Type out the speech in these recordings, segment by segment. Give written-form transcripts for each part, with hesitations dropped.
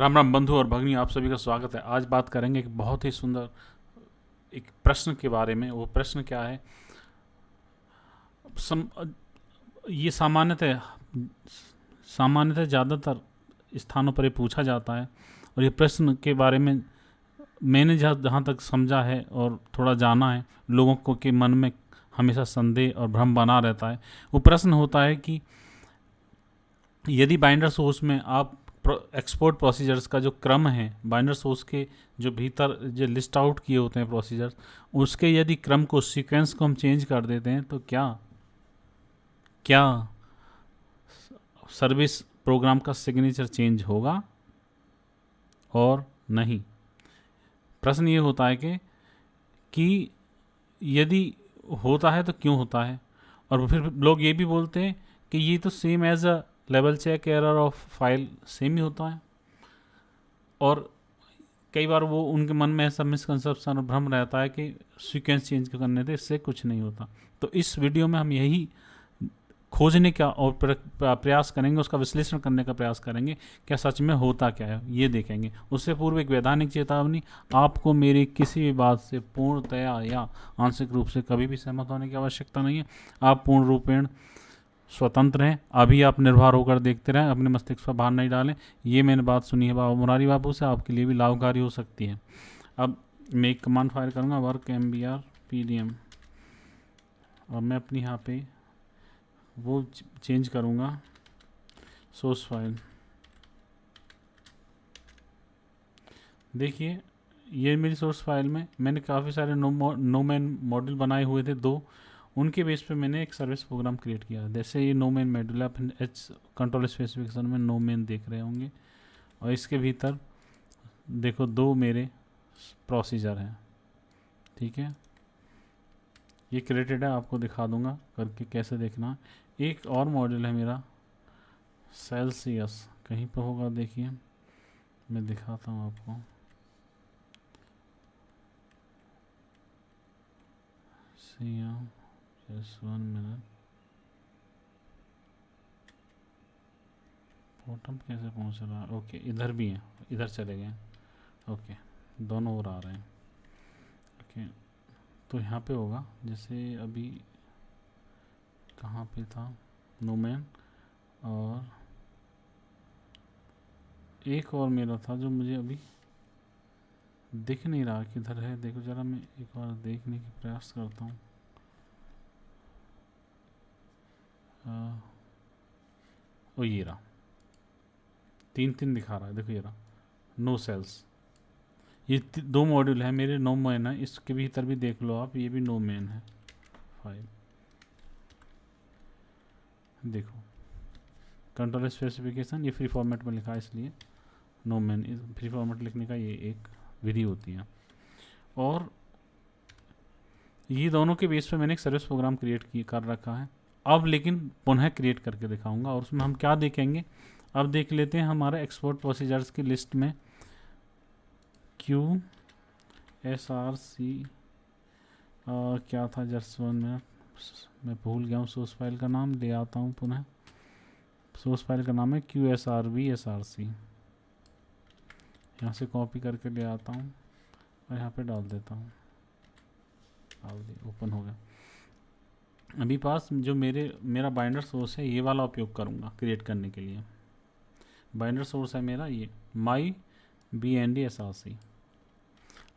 राम राम बंधु और भगिनी, आप सभी का स्वागत है। आज बात करेंगे एक बहुत ही सुंदर एक प्रश्न के बारे में। वो प्रश्न क्या है? सम, ये सामान्यतः ज़्यादातर स्थानों पर ये पूछा जाता है। और ये प्रश्न के बारे में मैंने जहाँ तक समझा है और थोड़ा जाना है, लोगों को के मन में हमेशा संदेह और भ्रम बना रहता है। वो प्रश्न होता है कि यदि बाइंडर सोर्स में आप एक्सपोर्ट प्रोसीजर्स का जो क्रम है, बाइंडर सोर्स के जो भीतर जो लिस्ट आउट किए होते हैं प्रोसीजर्स, उसके यदि क्रम को, सीक्वेंस को हम चेंज कर देते हैं तो क्या क्या सर्विस प्रोग्राम का सिग्नेचर चेंज होगा और नहीं। प्रश्न ये होता है कि यदि होता है तो क्यों होता है। और फिर लोग ये भी बोलते हैं कि ये तो same as a level check error of file, same ही होता है। और कई बार वो उनके मन में ऐसा मिसकंसेप्शन और भ्रम रहता है कि सीक्वेंस चेंज करने से इससे कुछ नहीं होता। तो इस वीडियो में हम यही खोजने का और प्रयास करेंगे, उसका विश्लेषण करने का प्रयास करेंगे, क्या सच में होता क्या है ये देखेंगे। उससे पूर्व एक वैधानिक चेतावनी, आपको मेरी किसी भी बात से पूर्णतया या आंशिक रूप से कभी भी सहमत होने की आवश्यकता नहीं है। आप पूर्ण रूपेण स्वतंत्र हैं। अभी आप निर्भर होकर देखते रहें, अपने मस्तिष्क पर भार नहीं डालें। ये मैंने बात सुनी है बाबा मुरारी बाबू से, आपके लिए भी लाभकारी हो सकती है। अब मैं एक कमांड फायर करूँगा, वर्क mbr/pdm, और मैं अपनी यहाँ पे वो चेंज करूँगा सोर्स फाइल। देखिए, ये मेरी सोर्स फाइल में मैंने काफ़ी सारे नोमैन मॉड्यूल बनाए हुए थे, दो। उनके बेस पे मैंने एक सर्विस प्रोग्राम क्रिएट किया। जैसे ये नोमैन मॉड्यूल, आप एच कंट्रोल स्पेसिफिकेशन में नोमैन देख रहे होंगे, और इसके भीतर देखो दो मेरे प्रोसीजर हैं। ठीक है, ये क्रिएटेड है, आपको दिखा दूंगा करके कैसे देखना। एक और मॉड्यूल है मेरा सेल्सियस, कहीं पर होगा, देखिए मैं दिखाता हूँ आपको। जस्ट 1 मिनट, बॉटम कैसे पहुँच रहा है? ओके, इधर भी है, इधर चले गए। ओके, दोनों ओर आ रहे हैं। ओके, तो यहाँ पे होगा, जैसे अभी कहाँ पे था नोमैन, और एक और मेरा था जो मुझे अभी दिख नहीं रहा किधर है। देखो जरा, मैं एक बार देखने की प्रयास करता हूँ। ओ ये रहा, 3 दिखा रहा है, देखो ये रहा, नो सेल्स। ये दो मॉड्यूल है मेरे, नो मैन है। इसके भीतर भी देख लो आप, ये भी नो मैन है फाइल। देखो कंट्रोल स्पेसिफिकेशन, ये फ्री फॉर्मेट में लिखा है, इसलिए नो मैन। फ्री फॉर्मेट लिखने का ये एक विधि होती है। और ये दोनों के बेस पे मैंने एक सर्विस प्रोग्राम क्रिएट कर रखा है। अब लेकिन पुनः क्रिएट करके दिखाऊंगा, और उसमें हम क्या देखेंगे। अब देख लेते हैं हमारे एक्सपोर्ट प्रोसीजर्स की लिस्ट में QSRC क्या था, जस्ट 1 मिनट, मैं भूल गया हूँ। सोर्स फाइल का नाम ले आता हूँ पुनः। सोर्स फाइल का नाम है QSRV/SRC। यहाँ से कॉपी करके ले आता हूँ और यहाँ पे डाल देता हूँ। ओपन हो गया। अभी पास जो मेरा बाइंडर सोर्स है, ये वाला उपयोग करूँगा क्रिएट करने के लिए। बाइंडर सोर्स है मेरा ये MyBND/SRC।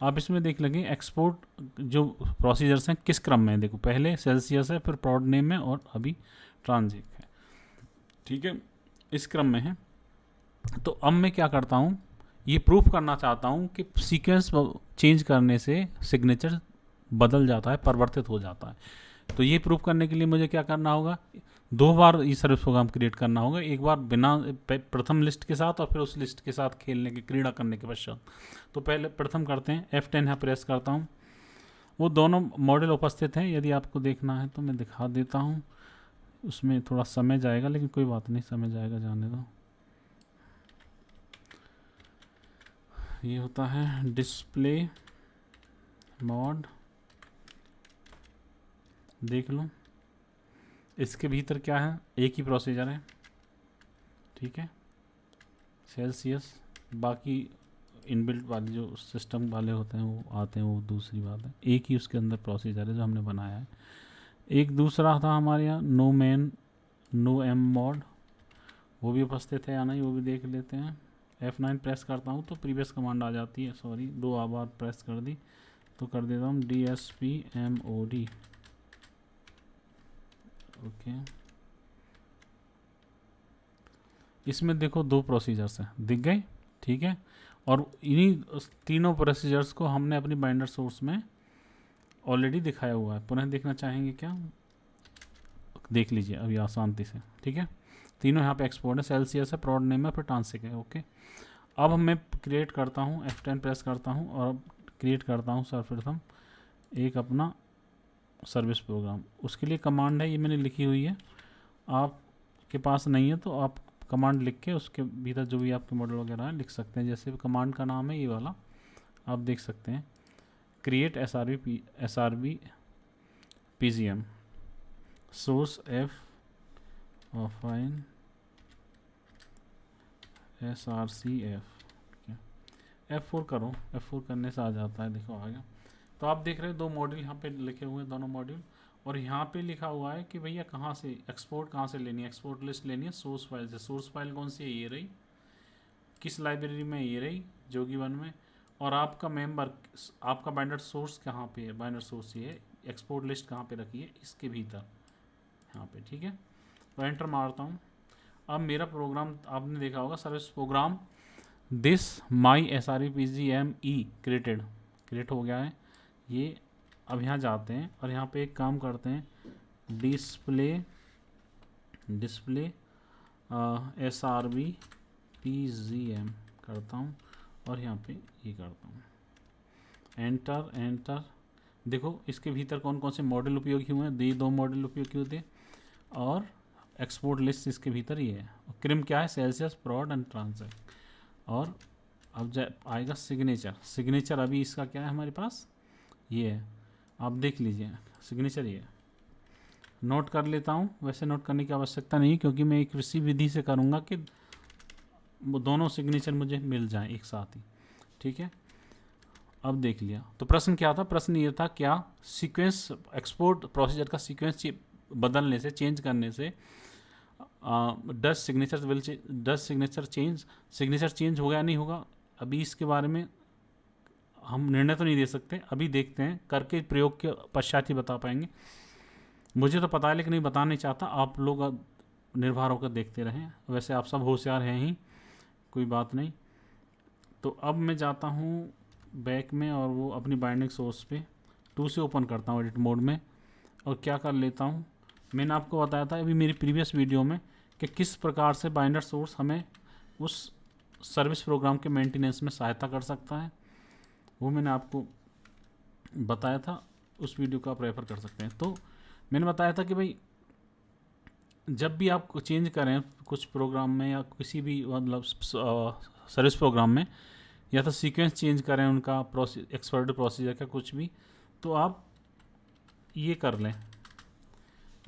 आप इसमें देख लेंगे एक्सपोर्ट जो प्रोसीजर्स हैं किस क्रम में है। देखो, पहले सेल्सियस है, फिर प्रॉड नेम है, और अभी ट्रांजिक है। ठीक है, इस क्रम में है। तो अब मैं क्या करता हूँ, ये प्रूफ करना चाहता हूँ कि सीक्वेंस चेंज करने से सिग्नेचर बदल जाता है, परिवर्तित हो जाता है। तो ये प्रूफ करने के लिए मुझे क्या करना होगा, 2 बार ये सर्विस प्रोग्राम क्रिएट करना होगा। एक बार बिना प्रथम लिस्ट के साथ, और फिर उस लिस्ट के साथ खेलने की क्रीड़ा करने के पश्चात। तो पहले प्रथम करते हैं, F10 यहाँ प्रेस करता हूँ। वो दोनों मॉडल उपस्थित हैं, यदि आपको देखना है तो मैं दिखा देता हूँ। उसमें थोड़ा समय जाएगा, लेकिन कोई बात नहीं, समय जाएगा, जाने दो। ये होता है डिस्प्ले मॉड, देख लो। इसके भीतर क्या है, एक ही प्रोसीजर है। ठीक है, सेल्सियस बाकी इनबिल्ट वाले जो सिस्टम वाले होते हैं वो आते हैं, वो दूसरी बात है। एक ही उसके अंदर प्रोसीजर है जो हमने बनाया है। एक दूसरा था हमारे यहाँ no man no M mod, वो भी उपस्थित है या नहीं वो भी देख लेते हैं। F9 प्रेस करता हूँ तो प्रीवियस कमांड आ जाती है, सॉरी 2 बार प्रेस कर दी तो कर देता हूँ DSPMOD। ओके, इसमें देखो 2 प्रोसीजर्स हैं, दिख गए, ठीक है। और इन्हीं तीनों प्रोसीजर्स को हमने अपनी बाइंडर सोर्स में ऑलरेडी दिखाया हुआ है। पुनः देखना चाहेंगे क्या? देख लीजिए अभी आसानी से, ठीक है। तीनों यहाँ पे एक्सपोर्ट है, सेल्सियस है, प्रोड नेम है, फिर ट्रांसिक है। ओके, अब मैं क्रिएट करता हूँ, F10 प्रेस करता हूँ और अब क्रिएट करता हूँ सर्वप्रथम एक अपना सर्विस प्रोग्राम। उसके लिए कमांड है, ये मैंने लिखी हुई है, आपके पास नहीं है तो आप कमांड लिख के उसके भीतर जो भी आपके मॉडल वगैरह है लिख सकते हैं। जैसे कमांड का नाम है ये वाला, आप देख सकते हैं, create SRB PGM source fine SRCF। F4 करो, F4 करने से आ जाता है, देखो आ गया। तो आप देख रहे हो 2 मॉड्यूल यहाँ पे लिखे हुए हैं, दोनों मॉड्यूल। और यहाँ पे लिखा हुआ है कि भैया कहाँ से एक्सपोर्ट, कहाँ से लेनी है, एक्सपोर्ट लिस्ट लेनी है सोर्स फाइल से। सोर्स फाइल कौन सी है? ये रही। किस लाइब्रेरी में? ये रही जोगी 1 में। और आपका मेंबर, आपका बाइंडर सोर्स कहाँ पे है? बाइंडर सोर्स ये है। एक्सपोर्ट लिस्ट कहाँ पे रखी है? इसके भीतर यहाँ पे, ठीक है। तो एंटर मारता हूँ। अब मेरा प्रोग्राम आपने देखा होगा, service program this my SREPGME create हो गया है ये। अब यहाँ जाते हैं और यहाँ पे एक काम करते हैं, डिस्प्ले SRBPGM करता हूँ और यहाँ पे ये करता हूँ, एंटर। देखो इसके भीतर कौन कौन से मॉडल उपयोग हुए हैं? 2 मॉडल उपयोग हुए थे और एक्सपोर्ट लिस्ट इसके भीतर ये है। क्रिम क्या है? सेल्सियस, प्रोड एंड ट्रांसिक। और अब आएगा सिग्नेचर अभी इसका क्या है हमारे पास? ये है, आप देख लीजिए सिग्नेचर ये है। नोट कर लेता हूँ, वैसे नोट करने की आवश्यकता नहीं क्योंकि मैं एक इसी विधि से करूँगा कि वो दोनों सिग्नेचर मुझे मिल जाएं एक साथ ही, ठीक है। अब देख लिया। तो प्रश्न क्या था? प्रश्न ये था, क्या सीक्वेंस एक्सपोर्ट प्रोसीजर का सीक्वेंस बदलने से, चेंज करने से डज सिग्नेचर चेंज होगा या नहीं होगा? अभी इसके बारे में हम निर्णय तो नहीं दे सकते, अभी देखते हैं, करके प्रयोग के पश्चात ही बता पाएंगे। मुझे तो पता है लेकिन नहीं बताना नहीं चाहता, आप लोग निर्भर होकर देखते रहें। वैसे आप सब होशियार हैं ही, कोई बात नहीं। तो अब मैं जाता हूँ बैक में और वो अपनी बाइंडिंग सोर्स पे 2 से ओपन करता हूँ एडिट मोड में। और क्या कर लेता हूँ, मैंने आपको बताया था अभी मेरी प्रीवियस वीडियो में कि किस प्रकार से बाइंडर सोर्स हमें उस सर्विस प्रोग्राम के मेंटेनेंस में सहायता कर सकता है, वो मैंने आपको बताया था। उस वीडियो को आप रेफर कर सकते हैं। तो मैंने बताया था कि भाई जब भी आप चेंज करें कुछ प्रोग्राम में या किसी भी मतलब सर्विस प्रोग्राम में, या तो सीक्वेंस चेंज करें उनका एक्सपोर्ट प्रोसीजर का कुछ भी, तो आप ये कर लें,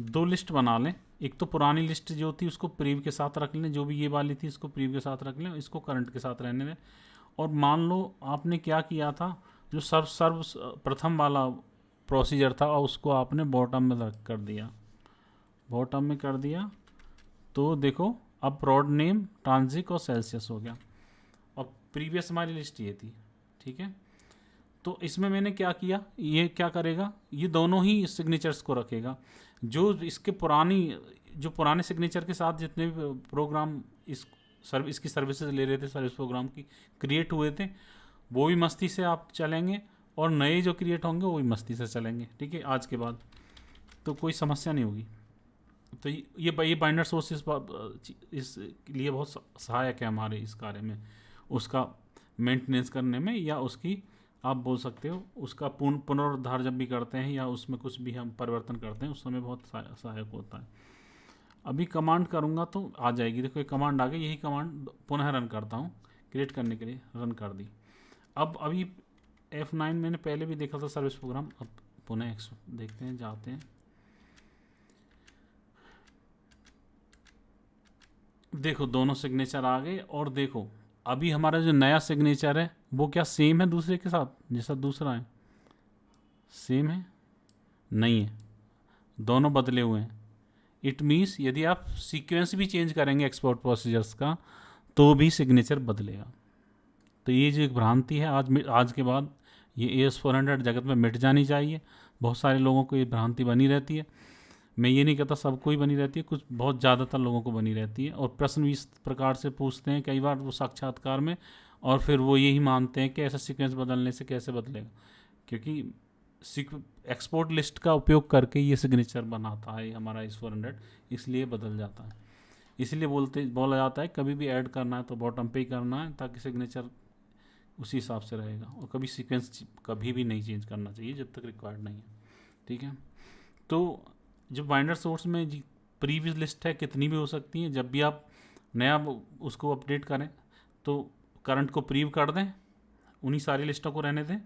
2 लिस्ट बना लें। एक तो पुरानी लिस्ट जो थी उसको प्रीव के साथ रख लें, जो भी ये वाली थी इसको प्रीव के साथ रख लें, इसको करंट के साथ रहने दें। और मान लो आपने क्या किया था, जो सर्व प्रथम वाला प्रोसीजर था और उसको आपने बॉटम में कर दिया, बॉटम में कर दिया। तो देखो अब प्रोड नेम, ट्रांजिक और सेल्सियस हो गया। और प्रीवियस हमारी लिस्ट ये थी, ठीक है। तो इसमें मैंने क्या किया, ये क्या करेगा, ये दोनों ही सिग्नेचर्स को रखेगा। जो इसके पुराने सिग्नेचर के साथ जितने भी प्रोग्राम इसकी सर्विसेज ले रहे थे, सर्विस प्रोग्राम की क्रिएट हुए थे, वो भी मस्ती से आप चलेंगे और नए जो क्रिएट होंगे वो भी मस्ती से चलेंगे, ठीक है। आज के बाद तो कोई समस्या नहीं होगी। तो ये बाइंडर सोर्स इस लिए बहुत सहायक है हमारे इस कार्य में, उसका मेंटेनेंस करने में, या उसकी आप बोल सकते हो उसका पुनरुद्धार जब भी करते हैं या उसमें कुछ भी हम परिवर्तन करते हैं उस समय बहुत सहायक होता है। अभी कमांड करूँगा तो आ जाएगी, देखो ये कमांड आ गई, यही कमांड पुनः रन करता हूँ, क्रिएट करने के लिए रन कर दी। अब अभी F9 मैंने पहले भी देखा था सर्विस प्रोग्राम, अब पुनः देखते हैं, जाते हैं। देखो दोनों सिग्नेचर आ गए और देखो अभी हमारा जो नया सिग्नेचर है वो क्या सेम है दूसरे के साथ जैसा दूसरा है? सेम है? नहीं है, दोनों बदले हुए हैं। इट मीन्स यदि आप सीक्वेंस भी चेंज करेंगे एक्सपोर्ट प्रोसीजर्स का तो भी सिग्नेचर बदलेगा। तो ये जो एक भ्रांति है आज के बाद ये AS400 जगत में मिट जानी चाहिए। बहुत सारे लोगों को ये भ्रांति बनी रहती है, मैं ये नहीं कहता सबको ही बनी रहती है, कुछ बहुत ज़्यादातर लोगों को बनी रहती है। और प्रश्न भी इस प्रकार से पूछते हैं कई बार वो साक्षात्कार में, और फिर वो यही मानते हैं कि ऐसा सीक्वेंस बदलने से कैसे बदलेगा, क्योंकि एक्सपोर्ट लिस्ट का उपयोग करके ये सिग्नेचर बनाता है हमारा AS400, इसलिए बदल जाता है। इसलिए बोला जाता है कभी भी ऐड करना है तो बॉटम पे ही करना है ताकि सिग्नेचर उसी हिसाब से रहेगा, और कभी सीक्वेंस कभी भी नहीं चेंज करना चाहिए जब तक रिक्वायर्ड नहीं है। ठीक है, तो जो बाइंडर सोर्स में जी प्रीवियस लिस्ट है कितनी भी हो सकती है, जब भी आप नया उसको अपडेट करें तो करंट को प्रीव कर दें, उन्हीं सारी लिस्टों को रहने दें।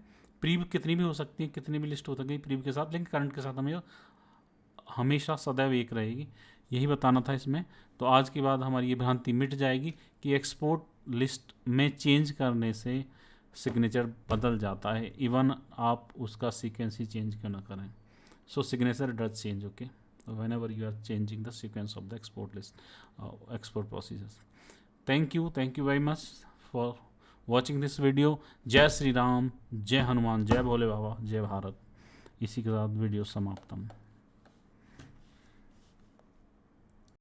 प्रीव कितनी भी हो सकती है, कितनी भी लिस्ट हो सकती है प्रीव के साथ, लेकिन करंट के साथ हमें हमेशा सदैव एक रहेगी। यही बताना था इसमें। तो आज के बाद हमारी ये भ्रांति मिट जाएगी कि एक्सपोर्ट लिस्ट में चेंज करने से सिग्नेचर बदल जाता है, इवन आप उसका सीक्वेंस ही चेंज क्यों ना करें। So signature does change, okay, whenever you are changing the sequence of the export list, export procedures. Thank you very much for watching this video. जय श्री राम, जय हनुमान, जय भोले बाबा, जय भारत। इसी के साथ वीडियो समाप्तम।